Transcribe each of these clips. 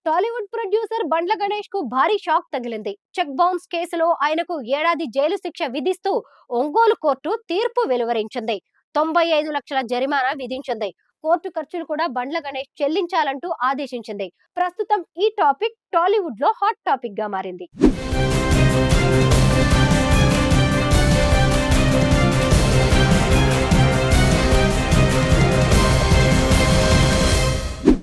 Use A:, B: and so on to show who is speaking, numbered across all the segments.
A: Tollywood producer Bandla Ganesh కు భారీ shock తగిలింది. చెక్ బౌన్స్ కేసులో ఆయనకు ఏడాది జైలు శిక్ష విధిస్తూ ఒంగోలు కోర్టు తీర్పు వెలువరించింది. 95 లక్షల జరిమానా విధించింది. కోర్టు ఖర్చులు కూడా బండ్ల గణేష్ చెల్లించాలంటూ ఆదేశించింది. ప్రస్తుతం ఈ టాపిక్ టాలీవుడ్ లో హాట్ టాపిక్ గా మారింది.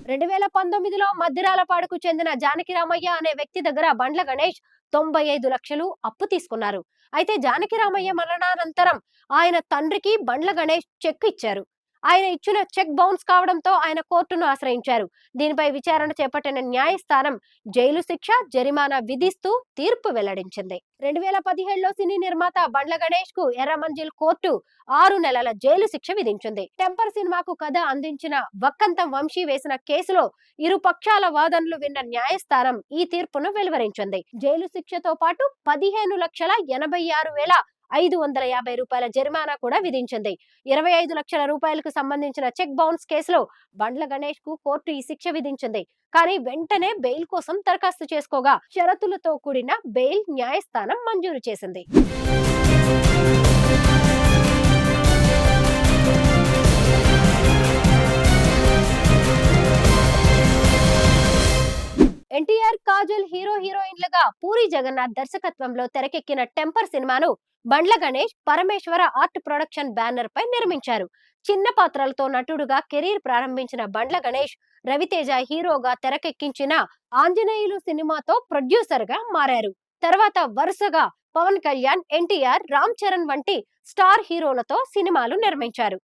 A: 2019లో మద్దిరాలపాడుకు చెందిన జానకిరామయ్య అనే వ్యక్తి దగ్గర బండ్ల గణేష్ 95 లక్షలు అప్పు తీసుకున్నారు. అయితే జానకిరామయ్య మరణానంతరం ఆయన తండ్రికి బండ్ల గణేష్ చెక్ ఇచ్చారు. ఆయన ఇచ్చిన చెక్ బౌన్స్ కావడంతో ఆయన కోర్టును ఆశ్రయించారు. దీనిపై విచారణ చేపట్టిన న్యాయస్థానం జైలు శిక్ష, జరిమానా విధిస్తూ తీర్పు వెల్లడించింది. 2017లో సినీ నిర్మాత బండ్ల గణేష్ కు ఎర్రమంజిల్ కోర్టు 6 నెలల జైలు శిక్ష విధించింది. టెంపర్ సినిమాకు కథ అందించిన వక్కంతం వంశీ వేసిన కేసులో ఇరు పక్షాల వాదనలు విన్న న్యాయస్థానం ఈ తీర్పును వెలువరించింది. జైలు శిక్షతో పాటు 15,86,550 రూపాయల జరిమానా కూడా విధించింది. 25 లక్షల రూపాయలకు సంబంధించిన చెక్ బౌన్స్ కేసులో బండ్ల గణేష్ కు కోర్టు ఈ శిక్ష విధించింది. కానీ వెంటనే బెయిల్ కోసం దరఖాస్తు చేసుకోగా షరతులతో కూడిన బెయిల్ న్యాయస్థానం మంజూరు చేసింది. ఎన్టీఆర్, కాజల్ హీరోయిన్లుగా పూరి జగన్నాథ్ దర్శకత్వంలో తెరకెక్కిన టెంపర్ సినిమాను బండ్ల గణేష్ పరమేశ్వర ఆర్ట్ ప్రొడక్షన్ బ్యానర్ పై నిర్మించారు. చిన్న పాత్రలతో నటుడుగా కెరీర్ ప్రారంభించిన బండ్ల గణేష్ రవితేజ హీరోగా తెరకెక్కించిన ఆంజనేయులు సినిమాతో ప్రొడ్యూసర్ గా మారారు. తర్వాత వరుసగా పవన్ కళ్యాణ్, ఎన్టీఆర్, రామ్ చరణ్ వంటి స్టార్ హీరోలతో సినిమాలు నిర్మించారు.